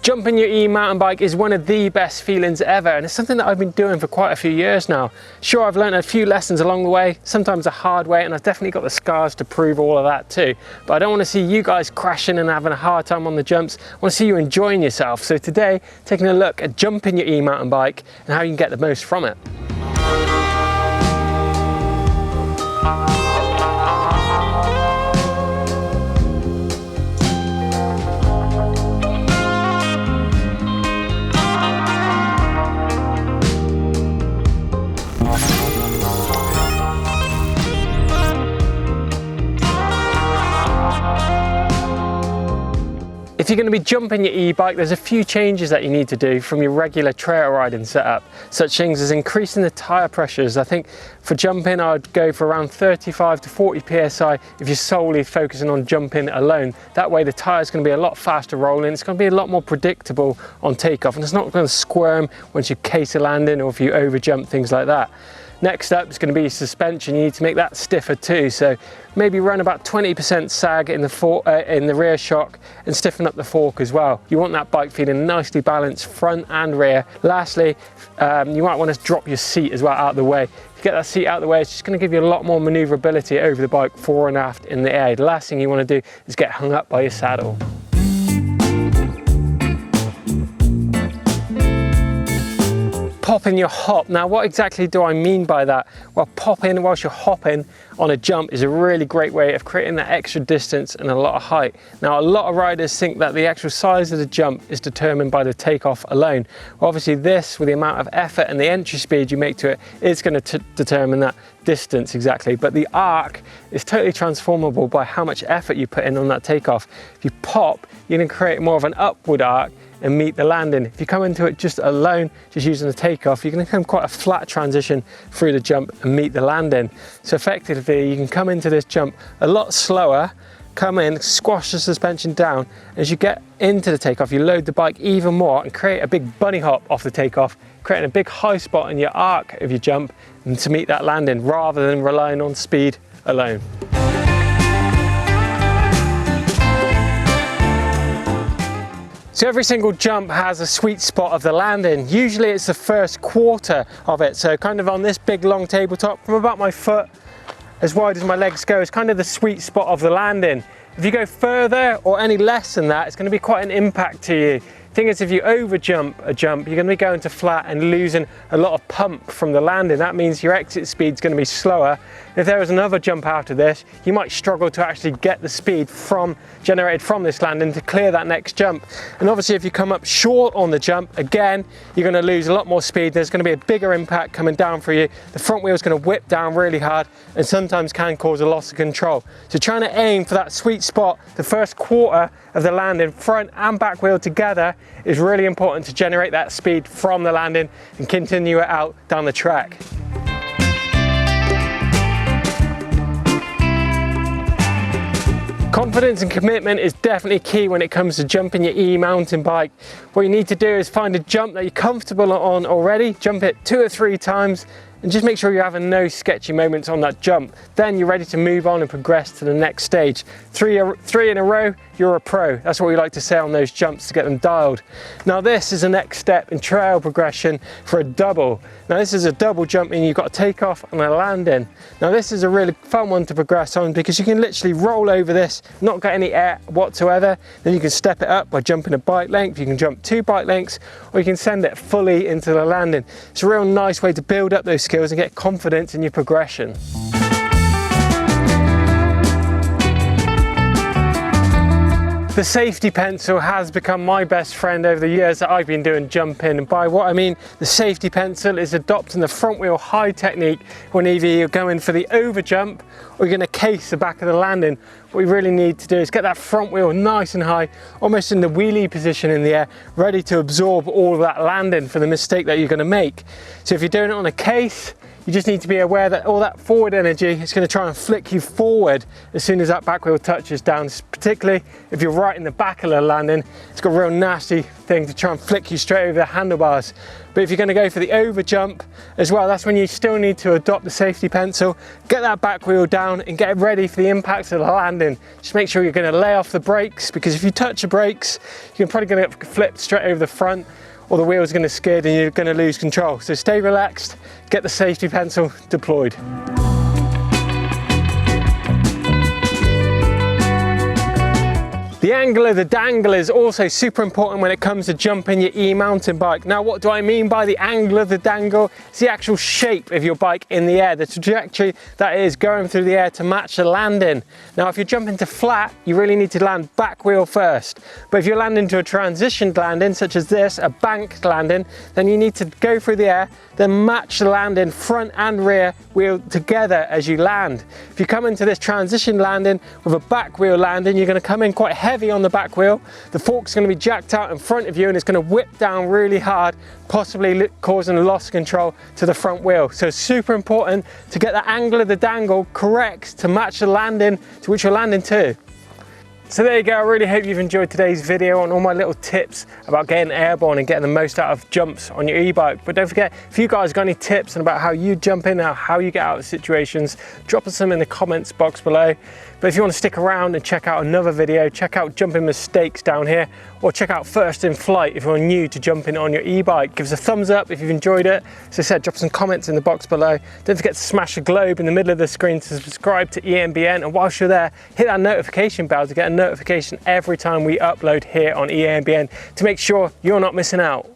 Jumping your e-mountain bike is one of the best feelings ever, and it's something that I've been doing for quite a few years now. Sure, I've learned a few lessons along the way, sometimes the hard way, and I've definitely got the scars to prove all of that too. But I don't want to see you guys crashing and having a hard time on the jumps. I want to see you enjoying yourself. So today, taking a look at jumping your e-mountain bike and how you can get the most from it. If you're going to be jumping your e-bike, there's a few changes that you need to do from your regular trail riding setup. Such things as increasing the tyre pressures. I think for jumping, I'd go for around 35 to 40 psi if you're solely focusing on jumping alone. That way the tyre's going to be a lot faster rolling, it's going to be a lot more predictable on takeoff, and it's not going to squirm once you case a landing or if you over jump, things like that. Next up is going to be suspension. You need to make that stiffer too, so maybe run about 20% sag in the rear shock and stiffen up the fork as well. You want that bike feeling nicely balanced front and rear. Lastly, you might want to drop your seat as well out of the way. If you get that seat out of the way, it's just going to give you a lot more manoeuvrability over the bike fore and aft in the air. The last thing you want to do is get hung up by your saddle. Popping your hop. Now, what exactly do I mean by that? Well, popping whilst you're hopping on a jump is a really great way of creating that extra distance and a lot of height. Now, a lot of riders think that the actual size of the jump is determined by the takeoff alone. Well, obviously this, with the amount of effort and the entry speed you make to it, is going to determine that distance exactly. But the arc is totally transformable by how much effort you put in on that takeoff. If you pop, you're going to create more of an upward arc and meet the landing. If you come into it just alone, just using the takeoff, you're going to come quite a flat transition through the jump and meet the landing. So effectively, you can come into this jump a lot slower, come in, squash the suspension down. As you get into the takeoff, you load the bike even more and create a big bunny hop off the takeoff, creating a big high spot in your arc of your jump and to meet that landing rather than relying on speed alone. So every single jump has a sweet spot of the landing. Usually it's the first quarter of it. So kind of on this big long tabletop, from about my foot as wide as my legs go, is kind of the sweet spot of the landing. If you go further or any less than that, it's going to be quite an impact to you. The thing is, if you over jump a jump, you're going to be going to flat and losing a lot of pump from the landing. That means your exit speed is going to be slower. If there was another jump out of this, you might struggle to actually get the speed generated from this landing to clear that next jump. And obviously if you come up short on the jump, again, you're going to lose a lot more speed. There's going to be a bigger impact coming down for you. The front wheel is going to whip down really hard and sometimes can cause a loss of control. So trying to aim for that sweet spot, the first quarter of the landing, front and back wheel together, is really important to generate that speed from the landing and continue it out down the track. Confidence and commitment is definitely key when it comes to jumping your e-mountain bike. What you need to do is find a jump that you're comfortable on already, jump it 2 or 3 times, and just make sure you're having no sketchy moments on that jump. Then you're ready to move on and progress to the next stage. 3 in a row, you're a pro. That's what we like to say on those jumps to get them dialed. Now this is the next step in trail progression for a double. Now this is a double jump, meaning you've got a takeoff and a landing. Now this is a really fun one to progress on because you can literally roll over this, not get any air whatsoever. Then you can step it up by jumping a bike length. You can jump 2 bike lengths, or you can send it fully into the landing. It's a real nice way to build up those skills and get confidence in your progression. The safety pencil has become my best friend over the years that I've been doing jumping, and by what I mean the safety pencil is adopting the front wheel high technique when either you're going for the over jump or you're going to case the back of the landing. What we really need to do is get that front wheel nice and high, almost in the wheelie position in the air, ready to absorb all of that landing for the mistake that you're going to make. So if you're doing it on a case, you just need to be aware that all that forward energy is going to try and flick you forward as soon as that back wheel touches down, particularly if you're right in the back of the landing. It's got a real nasty thing to try and flick you straight over the handlebars. But if you're going to go for the over jump as well, that's when you still need to adopt the safety pencil, get that back wheel down and get ready for the impacts of the landing. Just make sure you're going to lay off the brakes, because if you touch the brakes, you're probably going to get flipped straight over the front, or the wheel's going to skid and you're going to lose control. So stay relaxed, get the safety pencil deployed. The angle of the dangle is also super important when it comes to jumping your e-mountain bike. Now, what do I mean by the angle of the dangle? It's the actual shape of your bike in the air, the trajectory that is going through the air to match the landing. Now, if you're jumping to flat, you really need to land back wheel first. But if you're landing to a transitioned landing, such as this, a banked landing, then you need to go through the air, then match the landing front and rear wheel together as you land. If you come into this transition landing with a back wheel landing, you're going to come in quite heavy on the back wheel. The fork's going to be jacked out in front of you and it's going to whip down really hard, possibly causing a loss of control to the front wheel. So it's super important to get the angle of the dangle correct to match the landing to which you're landing to. So there you go, I really hope you've enjoyed today's video on all my little tips about getting airborne and getting the most out of jumps on your e-bike. But don't forget, if you guys got any tips about how you jump in or how you get out of situations, drop us some in the comments box below. But if you want to stick around and check out another video, check out jumping mistakes down here, or check out First in Flight if you're new to jumping on your e-bike. Give us a thumbs up if you've enjoyed it. As I said, drop some comments in the box below. Don't forget to smash the globe in the middle of the screen to subscribe to EMBN, and whilst you're there, hit that notification bell to get a notification every time we upload here on EMBN to make sure you're not missing out.